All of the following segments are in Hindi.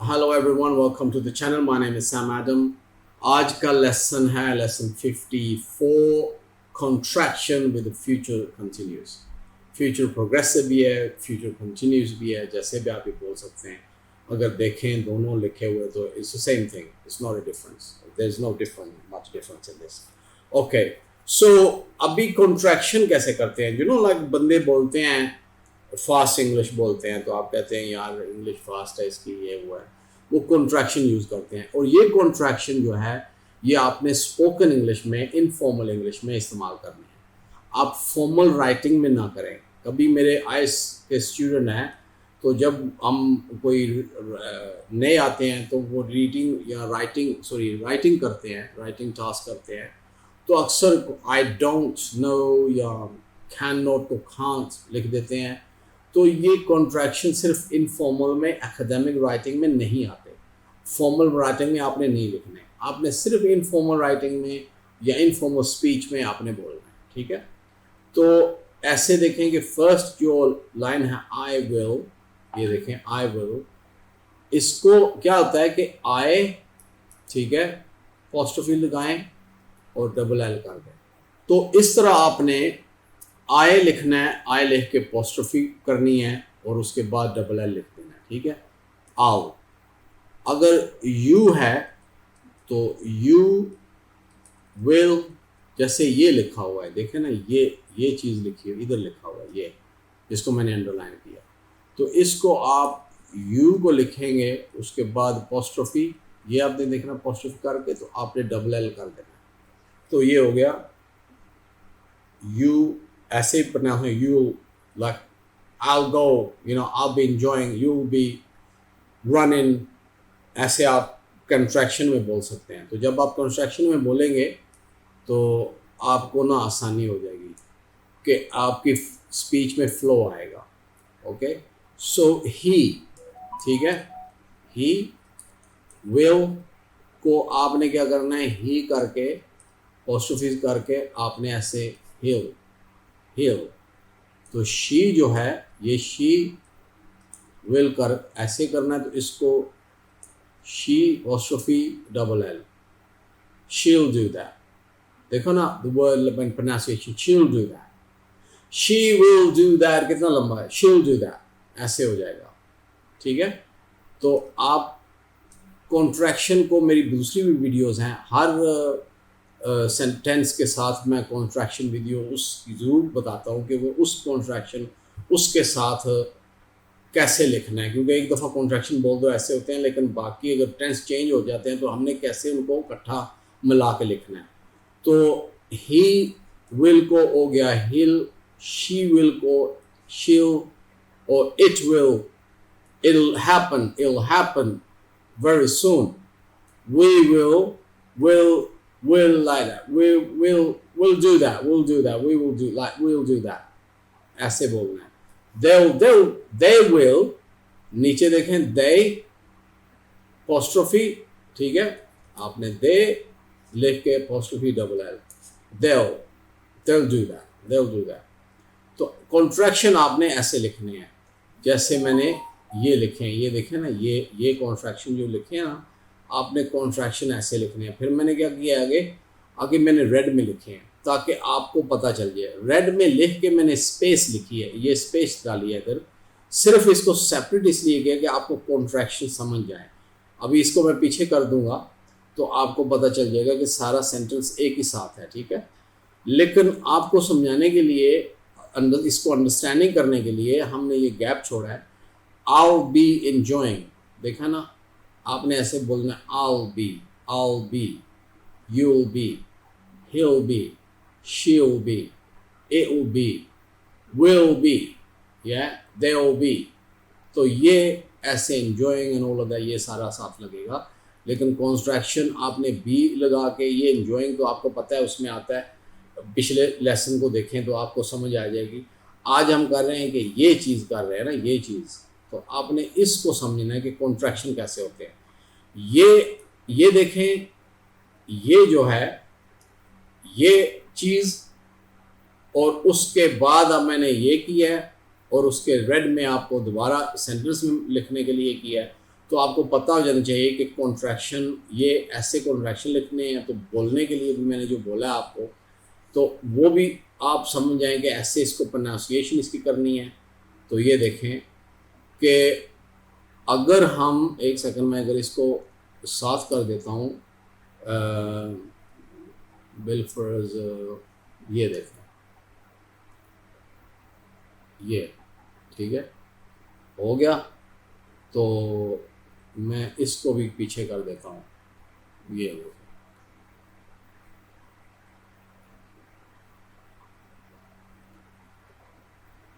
Hello everyone, welcome to the channel. My name is Sam Adam. आज का लेसन है lesson 54 contraction with the future continuous. Future progressive भी है, future continuous भी है, जैसे भी आप ये बोल सकते हैं. अगर देखें दोनों लिखे हुए तो it's the same thing. It's not a difference. There's no much difference in this. Okay, so अभी contraction कैसे करते हैं? Like बंदे बोलते हैं फास्ट इंग्लिश बोलते हैं तो आप कहते हैं यार इंग्लिश फास्ट है इसकी ये वो है, वो कॉन्ट्रैक्शन यूज़ करते हैं. और ये कॉन्ट्रैक्शन जो है ये आपने स्पोकन इंग्लिश में, इनफॉर्मल इंग्लिश में इस्तेमाल करनी है. आप फॉर्मल राइटिंग में ना करें. कभी मेरे आईएलटीएस के स्टूडेंट हैं तो जब हम कोई नए आते हैं तो वो रीडिंग या राइटिंग करते हैं, राइटिंग टास्क करते हैं तो अक्सर आई डोंट नो या कैन नॉट तो कांट लिख देते हैं. तो ये कॉन्ट्रैक्शन सिर्फ इनफॉर्मल में, एकेडमिक राइटिंग में नहीं आते. फॉर्मल राइटिंग में आपने नहीं लिखना है, आपने सिर्फ इनफॉर्मल राइटिंग में या इनफॉर्मल स्पीच में आपने बोलना है. ठीक है, तो ऐसे देखें कि फर्स्ट जो लाइन है आई विल, ये देखें आई विल, इसको क्या होता है कि आई, ठीक है, अपोस्ट्रोफी लगाएं और डबल एल कर दें. तो इस तरह आपने आई लिखना है, आई लिख के अपोस्ट्रोफी करनी है और उसके बाद डबल एल लिख देना है. ठीक है, आओ. अगर यू है तो यू विल, जैसे ये लिखा हुआ है, देखें ना, ये चीज़ लिखी है, इधर लिखा हुआ है ये, इसको मैंने अंडरलाइन किया. तो इसको आप यू को लिखेंगे, उसके बाद अपोस्ट्रोफी, ये आपने देखना अपोस्ट्रोफी करके तो आपने डबल एल कर देना. तो ये हो गया यू. ऐसे ही pronounce you, like I'll go, I'll be enjoying, you'll be running. ऐसे आप कंट्रैक्शन में बोल सकते हैं. तो जब आप कंट्रैक्शन में बोलेंगे तो आपको ना आसानी हो जाएगी कि आपकी स्पीच में फ्लो आएगा. ओके, सो ही, ठीक है, ही विल को आपने क्या करना है, ही करके अपोस्ट्रोफी करके आपने ऐसे हिल. तो शी जो है ये शी विल कर ऐसे करना है. तो इसको शी अपोस्ट्रोफी डबल एल, शील डू दैट. देखो ना द वर्ड प्रोनाउंसिएशन, शील do that, she will do that कितना लंबा है, शील डू दैट, ऐसे हो जाएगा. ठीक है, तो आप कॉन्ट्रैक्शन को, मेरी दूसरी भी वीडियोस हैं, हर सेंटेंस के साथ मैं कॉन्ट्रैक्शन वीडियो उसकी ज़रूर बताता हूँ कि वो उस कॉन्ट्रैक्शन उसके साथ कैसे लिखना है. क्योंकि एक दफ़ा कॉन्ट्रैक्शन बोल दो ऐसे होते हैं, लेकिन बाकी अगर टेंस चेंज हो जाते हैं तो हमने कैसे उनको इकट्ठा मिला के लिखना है. तो ही विल को हो गया हिल, शी विल को शील, और it will happen very soon. We will like that, we'll do that, we'll do that. ऐसे बोलना है. they will, नीचे देखें they apostrophe, ठीक है, आपने they लिख के apostrophe double L, they'll do that. तो कॉन्ट्रैक्शन आपने ऐसे लिखने हैं जैसे मैंने ये लिखे हैं. ये देखें ना, ये कॉन्ट्रैक्शन जो लिखे हैं ना, आपने कॉन्ट्रैक्शन ऐसे लिखने हैं. फिर मैंने क्या किया, आगे मैंने रेड में लिखे हैं ताकि आपको पता चल जाए. रेड में लिख के मैंने स्पेस लिखी है, ये स्पेस डाली है इधर, सिर्फ इसको सेपरेट इसलिए किया कि आपको कॉन्ट्रैक्शन समझ जाए. अभी इसको मैं पीछे कर दूंगा तो आपको पता चल जाएगा कि सारा सेंटेंस एक ही साथ है. ठीक है, लेकिन आपको समझाने के लिए, इसको अंडरस्टैंडिंग करने के लिए हमने ये गैप छोड़ा है. I'll be enjoying, देखा ना, आपने ऐसे बोलना है I'll be, you'll be, he'll be, she'll be, it'll be, will be, they'll be. तो ये ऐसे enjoying and all of that, ये सारा साथ लगेगा. लेकिन कॉन्ट्रैक्शन आपने बी लगा के, ये enjoying तो आपको पता है उसमें आता है, पिछले लेसन को देखें तो आपको समझ आ जाएगी. आज हम कर रहे हैं कि ये चीज़ कर रहे हैं ना, ये चीज़, तो आपने इसको समझना है कि कॉन्ट्रैक्शन कैसे होते हैं. ये देखें, ये जो है ये चीज़, और उसके बाद अब मैंने ये किया है और उसके रेड में आपको दोबारा सेंटेंस में लिखने के लिए किया है. तो आपको पता हो जाना चाहिए कि कॉन्ट्रैक्शन, ये ऐसे कॉन्ट्रैक्शन लिखने हैं। तो बोलने के लिए भी मैंने जो बोला आपको, तो वो भी आप समझ जाएंगे, ऐसे इसको प्रोनाउंसिएशन इसकी करनी है। तो ये देखें कि अगर हम एक सेकंड में अगर इसको साफ कर देता हूँ, बिलफर्ज, ये देखें, ये ठीक है, हो गया। तो मैं इसको भी पीछे कर देता हूँ, ये देखें,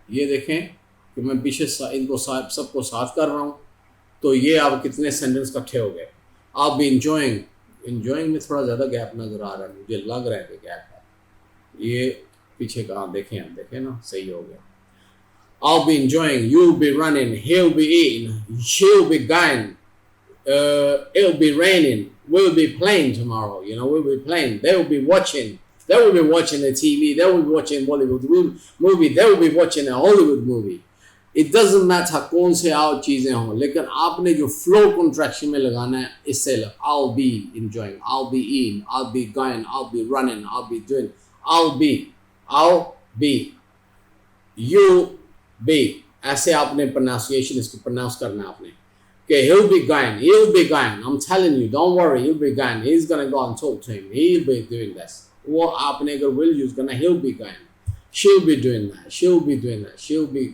ये देखें कि मैं पीछे इनको सबको साथ कर रहा हूँ। तो ये अब कितने सेंटेंस इकट्ठे हो गए। आप भी इंजॉइंग में थोड़ा ज़्यादा गैप नज़र आ रहा है, मुझे लग रहा है कि गैप है। ये पीछे कहाँ देखें, आप देखें ना, सही हो गया। I'll be enjoying, you'll be running, he'll be eating, she'll be going, it'll be raining, we'll be playing tomorrow, we'll be playing, they will be watching the TV, they will be watching Bollywood movie, they will be watching a Hollywood movie. It doesn't matter कौन से और चीज़ें हों, लेकिन आपने जो फ्लो कॉन्ट्रैक्शन में लगाना है, इससे I'll be enjoying, I'll be eating, I'll be going, I'll be running, I'll be doing, I'll be, you'll be, ऐसे आपने प्रोनाउंसिएशन इसको प्रोनाउंस करना है आपने कि he'll be going, I'm telling you, don't worry, he'll be going, he's gonna go and talk to him, he'll be doing this. वो आपने अगर will यूज करना, he'll be going, she'll be doing that, she'll be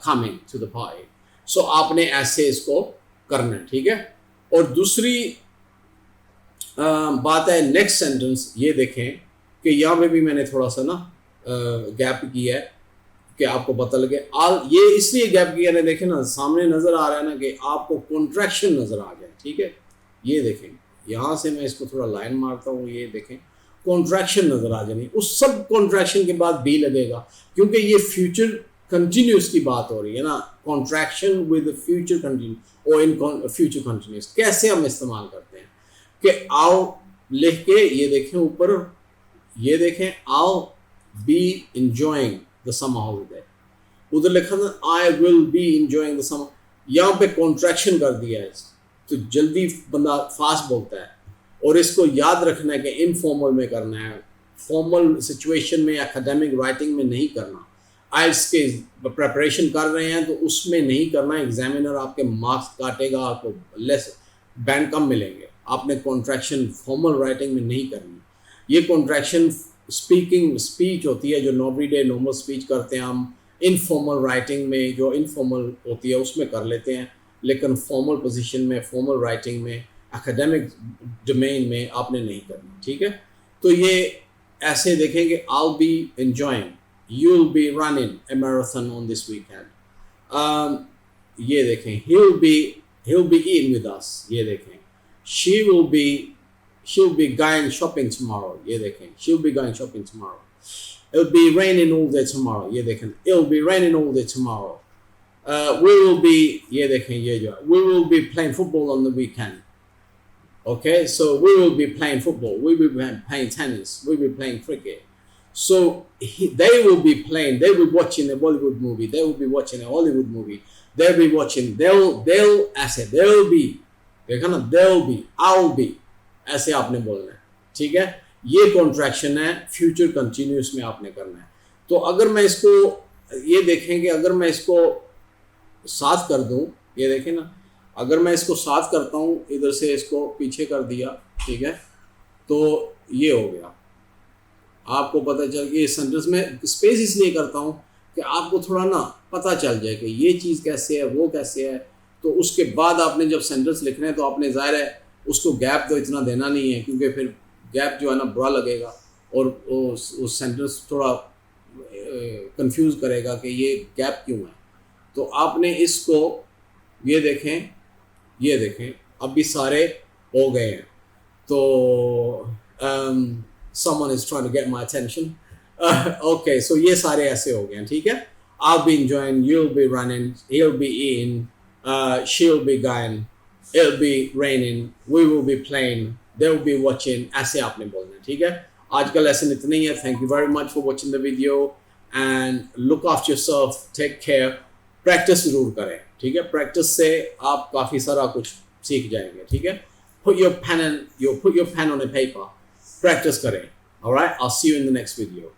coming to the party. So आपने ऐसे इसको करना है, ठीक है। और दूसरी बात है नेक्स्ट सेंटेंस, ये देखें कि यहाँ पे भी मैंने थोड़ा सा ना गैप किया है कि आपको पता लगे। ये इसलिए गैप किया है, देखें ना, सामने नज़र आ रहा है ना कि आपको कॉन्ट्रैक्शन नज़र आ गया, ठीक है। ये देखें, यहाँ से मैं इसको थोड़ा लाइन मारता हूँ, ये देखें कॉन्ट्रैक्शन नज़र आ जानी। उस सब कॉन्ट्रैक्शन के बाद बी लगेगा, क्योंकि ये फ्यूचर कंटिन्यूस की बात हो रही है ना, कॉन्ट्रैक्शन विद फ्यूचर कंटिन्यू और इन फ्यूचर कंटिन्यूस। कैसे हम इस्तेमाल करते हैं कि आओ लिख के, ये देखें ऊपर, ये देखें, आओ B enjoying the summer holiday, उधर लिखा था I will be enjoying the summer, यहाँ पे कॉन्ट्रैक्शन कर दिया है। तो जल्दी बंदा फास्ट बोलता है, और इसको याद रखना है कि इनफॉर्मल में करना है, फॉर्मल सिचुएशन में, एकेडमिक राइटिंग में नहीं करना। IELTS के प्रिपरेशन कर रहे हैं तो उसमें नहीं करना, एग्जामिनर आपके मार्क्स काटेगा, आपको लेस बैंड कम मिलेंगे। आपने कॉन्ट्रैक्शन फॉर्मल राइटिंग में नहीं करनी। ये कॉन्ट्रैक्शन स्पीच होती है, जो एवरीडे नॉर्मल स्पीच करते हैं हम, इनफॉर्मल राइटिंग में जो इनफॉर्मल होती है उसमें कर लेते हैं, लेकिन फॉर्मल पोजीशन में, फॉर्मल राइटिंग में, एकेडमिक डोमेन में आपने नहीं करना, ठीक है। तो ये ऐसे देखेंगे, I'll be enjoying, you'll be running a marathon on this weekend, ये देखें, he'll be eating with us, ये देखें, she'll be going shopping tomorrow, ये देखें, she'll be going shopping tomorrow, it'll be raining all day tomorrow, ये देखें, it'll be raining all day tomorrow, we will be, ये देखें, ये जो, we will be playing football on the weekend. Okay, so we will be playing football, we will be playing tennis, we will be playing cricket. So they will be playing, they will be watching a Bollywood movie, they will be watching a Hollywood movie, they'll be watching, they'll ऐसे, they'll be, देखा ना, they'll be, I'll be, ऐसे आपने बोलना है, ठीक है। ये कॉन्ट्रैक्शन है, फ्यूचर कंटिन्यूस में आपने करना है। तो अगर मैं इसको, ये देखेंगे, अगर मैं इसको साथ कर दूं, ये देखें ना, अगर मैं इसको साथ करता हूँ, इधर से इसको पीछे कर दिया, ठीक है, तो ये हो गया। आपको पता चल कि इस सेंटेंस में स्पेस इसलिए करता हूँ कि आपको थोड़ा ना पता चल जाए कि ये चीज़ कैसे है, वो कैसे है। तो उसके बाद आपने जब सेंटेंस लिखना है तो आपने ज़ाहिर है उसको गैप तो इतना देना नहीं है, क्योंकि फिर गैप जो है ना बुरा लगेगा और उस सेंटेंस थोड़ा कंफ्यूज करेगा कि ये गैप क्यों है। तो आपने इसको, ये देखें, अब भी सारे हो गए हैं। तो someone is trying to get my attention. Okay, so ये सारे ऐसे हो गए हैं, ठीक है। I'll be enjoying, you'll be running, he'll be eating, she'll be going, it'll be raining, we will be playing, they'll be watching, ऐसे आपने बोलना है, ठीक है। आज का लेसन इतना ही है। Thank you very much for watching the video and look after yourself, take care, practice ज़रूर करें। ठीक है, प्रैक्टिस से आप काफ़ी सारा कुछ सीख जाएंगे, ठीक है। Put your pen on a paper, practice करें. All right, I'll see you in the next video.